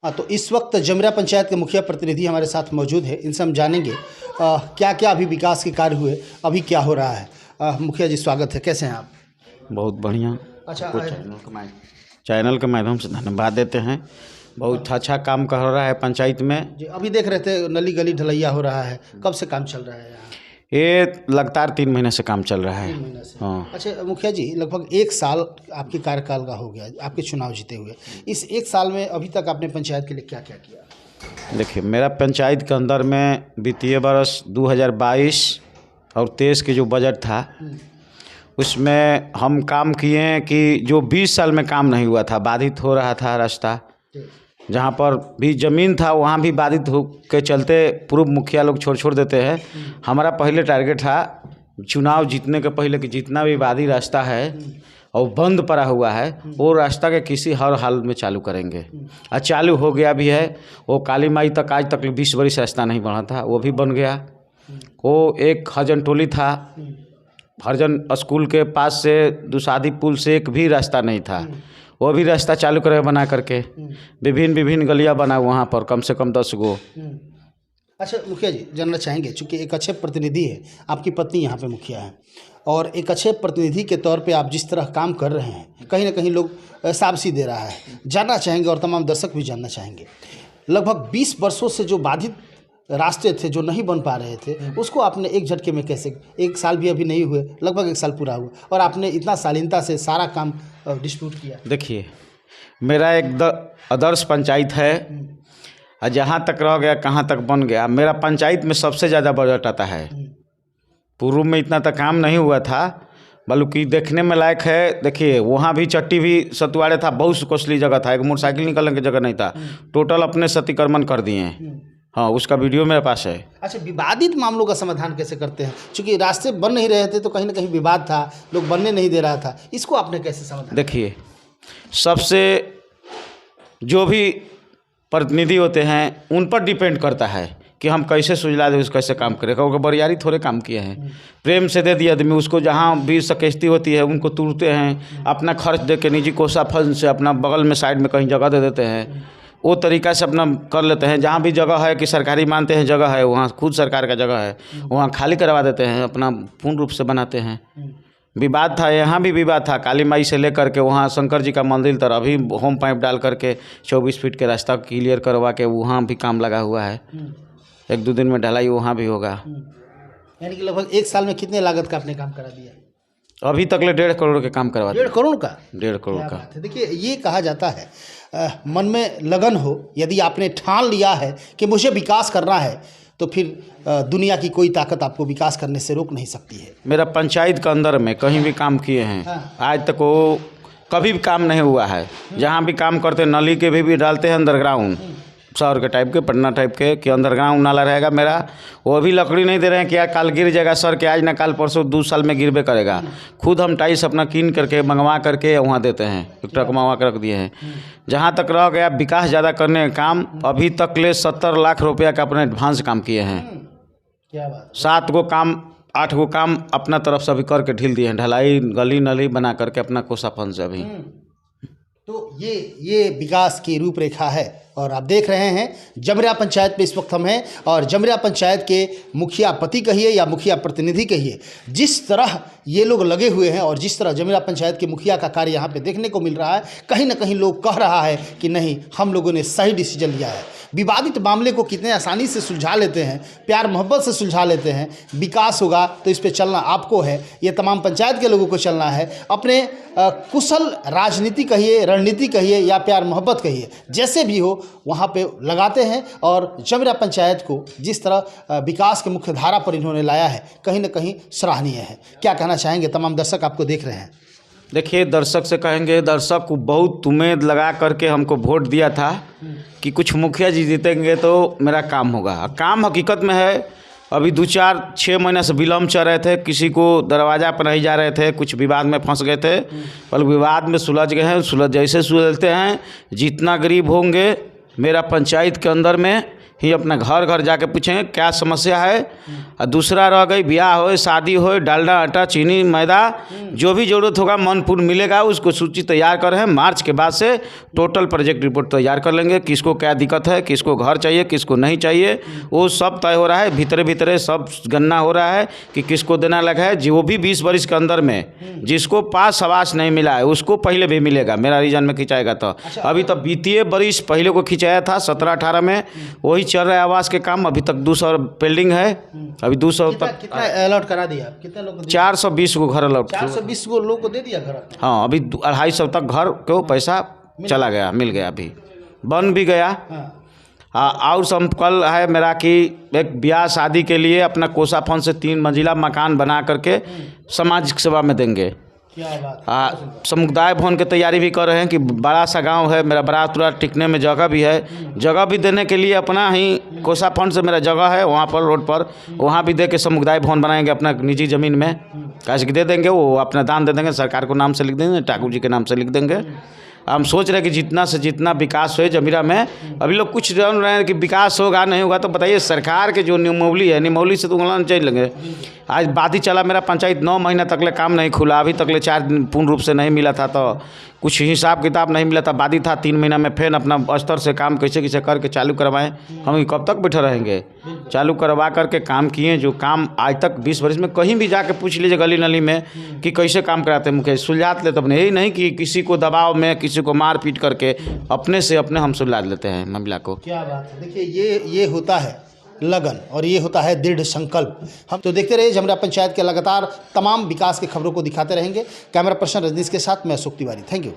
हाँ, तो इस वक्त जमरा पंचायत के मुखिया प्रतिनिधि हमारे साथ मौजूद है। इनसे हम जानेंगे क्या क्या अभी विकास के कार्य हुए, अभी क्या हो रहा है। मुखिया जी स्वागत है, कैसे हैं आप? बहुत बढ़िया। अच्छा, चैनल के माध्यम से धन्यवाद देते हैं। बहुत अच्छा काम कर रहा है पंचायत में। जी, अभी देख रहे थे नली गली ढलैया हो रहा है, कब से काम चल रहा है यहाँ? ये लगातार 3 महीने से काम चल रहा है। 3 महीने से। हाँ। अच्छा मुखिया जी, लगभग 1 साल आपके कार्यकाल का हो गया, आपके चुनाव जीते हुए। इस 1 साल में अभी तक आपने पंचायत के लिए क्या क्या किया? देखिए, मेरा पंचायत के अंदर में वित्तीय वर्ष 2022 और 23 के जो बजट था उसमें हम काम किए कि जो 20 साल में काम नहीं हुआ था, बाधित हो रहा था रास्ता, जहाँ पर भी ज़मीन था वहाँ भी बाधित हो के चलते पूर्व मुखिया लोग छोड़ देते हैं। हमारा पहले टारगेट था चुनाव जीतने के पहले कि जितना भी बाधी रास्ता है और बंद पड़ा हुआ है वो रास्ता के किसी हर हाल में चालू करेंगे। और चालू हो गया भी है। वो काली माई तक आज तक 20 बरिस रास्ता नहीं बना था, वो भी बन गया। वो एक हरजन टोली था, हरजन स्कूल के पास से दुसादी पुल से एक भी रास्ता नहीं था, वो भी रास्ता चालू करे बना करके। विभिन्न गलियां बना वहाँ पर कम से कम 10 गो। अच्छा मुखिया जी, जानना चाहेंगे, चूँकि एक अच्छे प्रतिनिधि है, आपकी पत्नी यहाँ पे मुखिया है, और एक अच्छे प्रतिनिधि के तौर पे आप जिस तरह काम कर रहे हैं, कहीं ना कहीं लोग शाबाशी दे रहा है, जानना चाहेंगे और तमाम दर्शक भी जानना चाहेंगे, लगभग 20 वर्षों से जो बाधित रास्ते थे, जो नहीं बन पा रहे थे, उसको आपने एक झटके में कैसे, 1 साल भी अभी नहीं हुए, लगभग 1 साल पूरा हुआ, और आपने इतना शालीनता से सारा काम डिस्ट्रीब्यूट किया? देखिए, मेरा एक आदर्श पंचायत है, और जहाँ तक रह गया कहाँ तक बन गया। मेरा पंचायत में सबसे ज़्यादा बजट आता है। पूर्व में इतना तक काम नहीं हुआ था, बल्कि देखने में लायक है। देखिए, वहाँ भी चट्टी भी सतुआड़े था, बहुत कोसली जगह था, एक मोटरसाइकिल निकलने की जगह नहीं था, टोटल अपने सतीकर्मन कर दिए हैं। हाँ, उसका वीडियो मेरे पास है। अच्छा, विवादित मामलों का समाधान कैसे करते हैं? क्योंकि रास्ते बन नहीं रहे थे तो कहीं ना कहीं विवाद था, लोग बनने नहीं दे रहा था, इसको आपने कैसे समाधान? देखिए, सबसे जो भी प्रतिनिधि होते हैं उन पर डिपेंड करता है कि हम कैसे सुलझा दें, कैसे काम करें। क्योंकि बरियारी थोड़े काम किए हैं, प्रेम से दे दिया आदमी उसको। जहाँ भी शिकस्ती होती है उनको तोड़ते हैं, अपना खर्च दे के निजी कोषा फंड से अपना बगल में साइड में कहीं जगह दे देते हैं, वो तरीक़ा से अपना कर लेते हैं। जहाँ भी जगह है कि सरकारी मानते हैं जगह है, वहाँ खुद सरकार का जगह है, वहाँ खाली करवा देते हैं, अपना पूर्ण रूप से बनाते हैं। विवाद था, यहाँ भी विवाद था, काली माई से लेकर के वहाँ शंकर जी का मंदिर तक अभी होम पाइप डाल करके 24 फीट के रास्ता क्लियर करवा के वहाँ भी काम लगा हुआ है। 1-2 दिन में ढलाई वहाँ भी होगा। यानी कि लगभग 1 साल में कितने लागत का आपने काम करा दिया? अभी तक ले 1.5 करोड़ के काम करवा दिया। 1.5 करोड़ का? 1.5 करोड़ का। देखिए, ये कहा जाता है मन में लगन हो, यदि आपने ठान लिया है कि मुझे विकास करना है, तो फिर दुनिया की कोई ताकत आपको विकास करने से रोक नहीं सकती है। मेरा पंचायत के अंदर में कहीं भी काम किए हैं, आज तक वो कभी भी काम नहीं हुआ है। जहाँ भी काम करते नली के भी डालते हैं अंडरग्राउंड, शहर के टाइप के, पटना टाइप के कि अंडरग्राउंड नाला रहेगा मेरा, वो भी लकड़ी नहीं दे रहे हैं कि यार कल गिर जाएगा सर, के आज ना कल परसों 2 साल में गिरबे करेगा। खुद हम टाइल्स अपना कीन करके मंगवा करके वहाँ देते हैं, एक ट्रक मंगवा कर रख दिए हैं। जहाँ तक रह गया विकास ज़्यादा करने का काम, अभी तक ले 70 लाख रुपया का अपने एडवांस काम किए हैं। क्या बात? 7 गो काम 8 गो काम अपना तरफ से अभी करके ढील दिए हैं, ढलाई गली नली बना करके अपना कोसा फंड से अभी। तो ये विकास की रूपरेखा है, और आप देख रहे हैं जमरा पंचायत में इस वक्त हम हैं, और जमरा पंचायत के मुखिया पति कहिए या मुखिया प्रतिनिधि कहिए, जिस तरह ये लोग लगे हुए हैं और जिस तरह जमरा पंचायत के मुखिया का कार्य यहाँ पे देखने को मिल रहा है, कहीं ना कहीं लोग कह रहा है कि नहीं, हम लोगों ने सही डिसीजन लिया है। विवादित मामले को कितने आसानी से सुलझा लेते हैं, प्यार मोहब्बत से सुलझा लेते हैं। विकास होगा तो इस पे चलना आपको है, ये तमाम पंचायत के लोगों को चलना है। अपने कुशल राजनीति कहिए, रणनीति कहिए या प्यार मोहब्बत कहिए, जैसे भी हो वहाँ पे लगाते हैं। और जमरा पंचायत को जिस तरह विकास के मुख्य धारा पर इन्होंने लाया है, कहीं ना कहीं सराहनीय है। क्या कहना चाहेंगे? तमाम दर्शक आपको देख रहे हैं। देखिए, दर्शक से कहेंगे, दर्शक को बहुत उम्मीद लगा करके हमको वोट दिया था कि कुछ मुखिया जी जीतेंगे तो मेरा काम होगा। काम हकीकत में है, अभी 2-4-6 महीने से विलम्ब चल रहे थे, किसी को दरवाज़ा पर नहीं जा रहे थे, कुछ विवाद में फंस गए थे, पर विवाद में सुलझ गए हैं। जैसे सुलझते हैं, जितना गरीब होंगे मेरा पंचायत के अंदर में ही अपना घर घर जाके पूछेंगे क्या समस्या है। और दूसरा रह गई ब्याह हो, शादी हो, डालडा आटा चीनी मैदा जो भी ज़रूरत होगा मन पूर्ण मिलेगा। उसको सूची तैयार कर रहे हैं। मार्च के बाद से टोटल प्रोजेक्ट रिपोर्ट तैयार कर लेंगे, किसको क्या दिक्कत है, किसको घर चाहिए, किसको नहीं चाहिए, वो सब तय हो रहा है। भीतरे भीतरे सब गणना हो रहा है कि किसको देना लगा है। जो भी 20 वर्ष के अंदर में जिसको पास आवास नहीं मिला है उसको पहले भी मिलेगा, मेरा रीजन में खिंचाएगा तो। अभी तो वित्तीय वर्ष पहले को खिंचाया था 17-18 में, वही चल रहा है आवास के काम। अभी तक 200 पेंडिंग है, अभी 200 तक कितना अलॉट करा दिया, कितने लोग को 420 को घर अलॉट 420 को लोग को दे दिया घर। हाँ, अभी 250 तक घर को पैसा चला गया, मिल गया, अभी बन भी गया। और संकल्प है मेरा कि एक ब्याह शादी के लिए अपना कोसा फंड से 3 मंजिला मकान बना करके सामाजिक सेवा में देंगे। क्या बात। समुदाय भवन की तैयारी भी कर रहे हैं कि बड़ा सा गांव है मेरा, बड़ा टिकने में जगह भी है, जगह भी देने के लिए अपना ही कोसा फंड से मेरा जगह है वहाँ पर रोड पर, वहाँ भी दे के समुदाय भवन बनाएंगे अपना निजी ज़मीन में। कैसे दे देंगे, वो अपना दान दे देंगे, सरकार को नाम से लिख देंगे, ठाकुर जी के नाम से लिख देंगे। हम सोच रहे हैं कि जितना से जितना विकास हो जमीरा में। अभी लोग कुछ जान रहे हैं कि विकास होगा नहीं होगा, तो बताइए सरकार के जो निमौली है, निमौली से तो उंगलन चल लेंगे। आज बात ही चला मेरा पंचायत 9 महीना तक ले काम नहीं खुला, अभी तक ले 4 दिन पूर्ण रूप से नहीं मिला था, तो कुछ हिसाब किताब नहीं मिला था। बादी था 3 महीना में फिर अपना स्तर से काम कैसे कैसे करके चालू करवाएं। हम कब तक बैठे रहेंगे, चालू करवा करके काम किए। जो काम आज तक 20 वर्ष में कहीं भी जाके पूछ लीजिए गली नली में कि कैसे काम कराते हैं मुकेश, सुलझाते लेते अपने। यही नहीं कि किसी को दबाव में, किसी को मार पीट करके अपने से अपने हम सुलझा लेते हैं मामला को। क्या बात है। देखिए ये होता है लगन और ये होता है दृढ़ संकल्प। हम तो देखते रहिए जमरा पंचायत के लगातार तमाम विकास की खबरों को दिखाते रहेंगे। कैमरा पर्सन रजनीश के साथ मैं अशोक तिवारी। Thank you.